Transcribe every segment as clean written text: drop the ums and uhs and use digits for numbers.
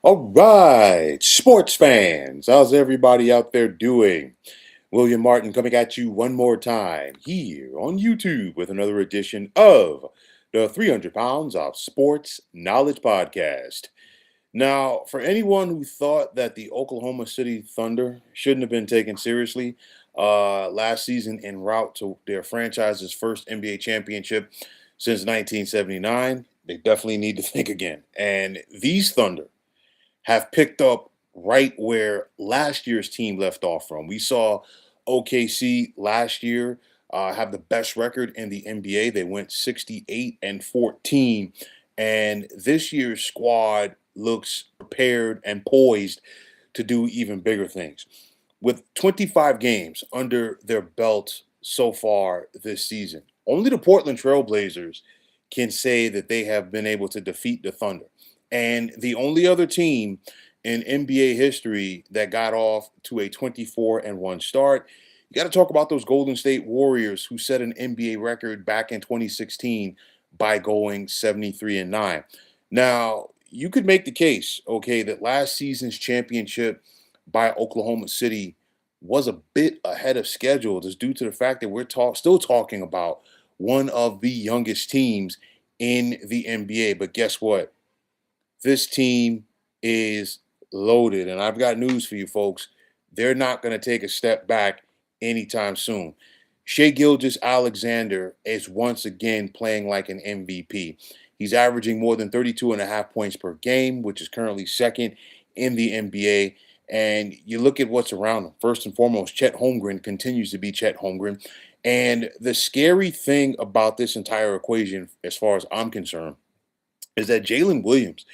All right, sports fans, how's everybody out there doing? William Martin coming at you one more time here on YouTube with another edition of the 300 Pounds of Sports Knowledge Podcast. Now, for anyone who thought that the Oklahoma City Thunder shouldn't have been taken seriously last season en route to their franchise's first NBA championship since 1979, they definitely need to think again. And these Thunder have picked up right where last year's team left off from. We saw OKC last year have the best record in the NBA. They went 68-14. And this year's squad looks prepared and poised to do even bigger things. With 25 games under their belt so far this season, only the Portland Trailblazers can say that they have been able to defeat the Thunder. And the only other team in NBA history that got off to a 24-1 start, you got to talk about those Golden State Warriors who set an NBA record back in 2016 by going 73-9. Now, you could make the case, okay, that last season's championship by Oklahoma City was a bit ahead of schedule, just due to the fact that we're still talking about one of the youngest teams in the NBA. But guess what? This team is loaded. And I've got news for you folks. They're not going to take a step back anytime soon. Shea Gilgeous Alexander is once again playing like an MVP. He's averaging more than 32 and a half points per game, which is currently second in the NBA. And you look at what's around him. First and foremost, Chet Holmgren continues to be Chet Holmgren. And the scary thing about this entire equation, as far as I'm concerned, is that Jalen Williams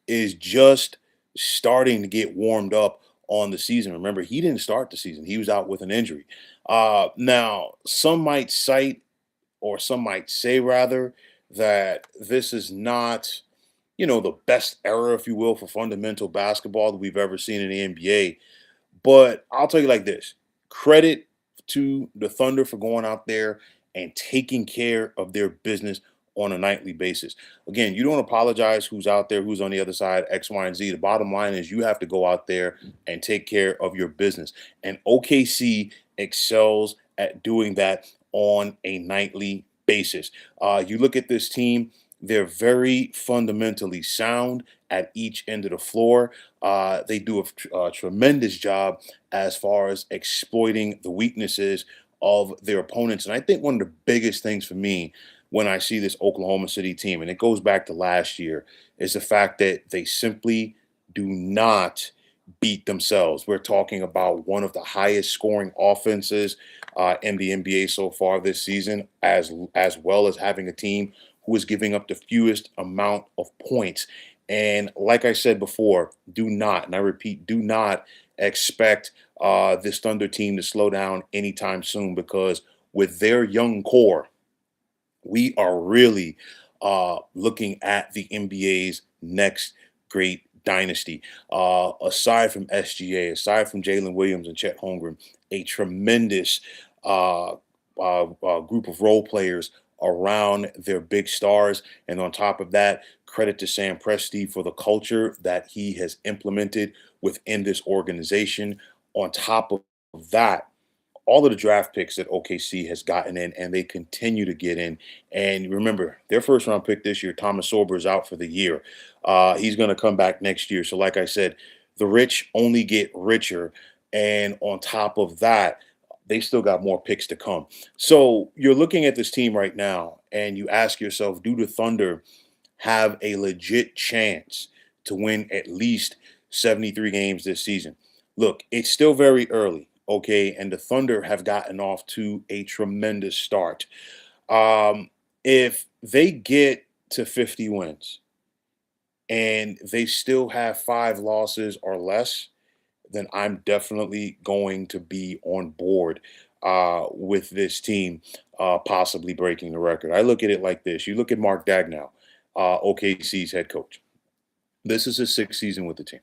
is just starting to get warmed up on the season. Remember, he didn't start the season. He was out with an injury. Now, some might cite, or some might say rather, that this is not, the best era, if you will, for fundamental basketball that we've ever seen in the NBA. But I'll tell you like this: credit to the Thunder for going out there and taking care of their business on a nightly basis. Again, you don't apologize who's out there, who's on the other side, X, Y, and Z. The bottom line is you have to go out there and take care of your business. And OKC excels at doing that on a nightly basis. You look at this team, they're very fundamentally sound at each end of the floor. They do a tremendous job as far as exploiting the weaknesses of their opponents. And I think one of the biggest things for me when I see this Oklahoma City team, and it goes back to last year, is the fact that they simply do not beat themselves. We're talking about one of the highest scoring offenses in the NBA so far this season, as well as having a team who is giving up the fewest amount of points. And like I said before, do not, and I repeat, do not expect this Thunder team to slow down anytime soon, because with their young core, we are really looking at the NBA's next great dynasty. Aside from SGA, aside from Jalen Williams and Chet Holmgren, a tremendous group of role players around their big stars. And on top of that, credit to Sam Presti for the culture that he has implemented within this organization. On top of that, all of the draft picks that OKC has gotten in, and they continue to get in. And remember, their first round pick this year, Thomas Sorber, is out for the year. He's going to come back next year. So, like I said, the rich only get richer. And on top of that, they still got more picks to come. So you're looking at this team right now, and you ask yourself, do the Thunder have a legit chance to win at least 73 games this season? Look, it's still very early, okay, and the Thunder have gotten off to a tremendous start. If they get to 50 wins and they still have 5 losses or less, then I'm definitely going to be on board with this team possibly breaking the record. I look at it like this: you look at Mark Dagnall, OKC's head coach. This is his 6th season with the team.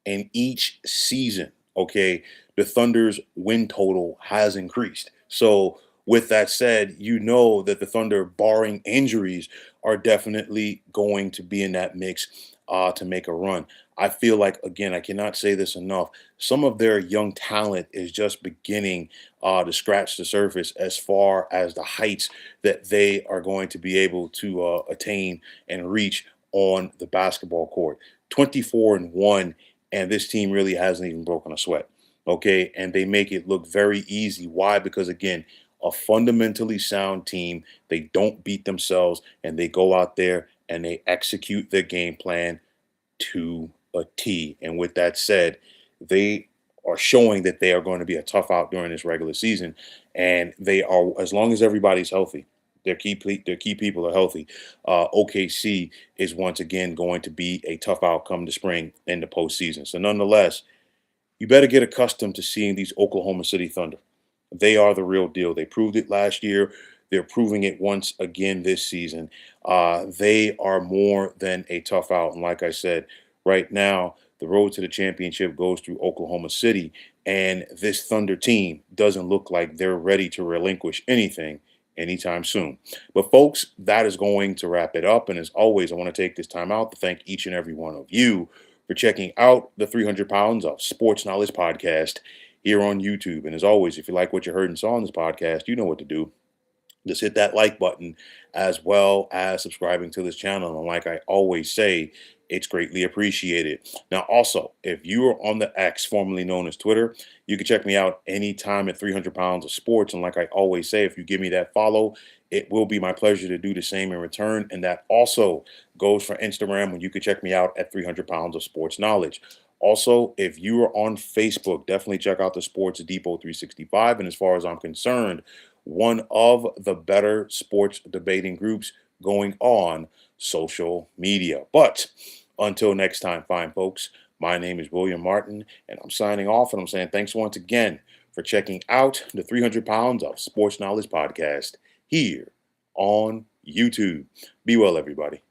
And each season, okay, the Thunder's win total has increased. So, with that said, you know that the Thunder, barring injuries, are definitely going to be in that mix to make a run. I feel like, again, I cannot say this enough. Some of their young talent is just beginning to scratch the surface as far as the heights that they are going to be able to attain and reach on the basketball court. 24-1, and this team really hasn't even broken a sweat. Okay, and they make it look very easy. Why? Because again, a fundamentally sound team. They don't beat themselves, and they go out there and they execute their game plan to a T. And with that said, they are showing that they are going to be a tough out during this regular season, and they are, as long as everybody's healthy. Their key people are healthy. OKC is once again going to be a tough outcome the spring in the postseason. So, nonetheless, you better get accustomed to seeing these Oklahoma City Thunder. They are the real deal. They proved it last year. They're proving it once again this season. They are more than a tough out. And like I said, right now, the road to the championship goes through Oklahoma City. And this Thunder team doesn't look like they're ready to relinquish anything anytime soon. But, folks, that is going to wrap it up. And as always, I want to take this time out to thank each and every one of you for checking out the 300 Pounds of Sports Knowledge podcast here on YouTube. And as always, if you like what you heard and saw on this podcast, you know what to do. Just hit that like button as well as subscribing to this channel. And like I always say, it's greatly appreciated. Now, also, if you are on the X, formerly known as Twitter, you can check me out anytime at 300 Pounds of Sports. And like I always say, if you give me that follow, it will be my pleasure to do the same in return. And that also goes for Instagram, when you can check me out at 300 Pounds of Sports Knowledge. Also, if you are on Facebook, definitely check out the Sports Depot 365. And as far as I'm concerned, one of the better sports debating groups going on social media. But until next time, fine folks, my name is William Martin, and I'm signing off, and I'm saying thanks once again for checking out the 300 Pounds of Sports Knowledge podcast here on YouTube. Be well, everybody.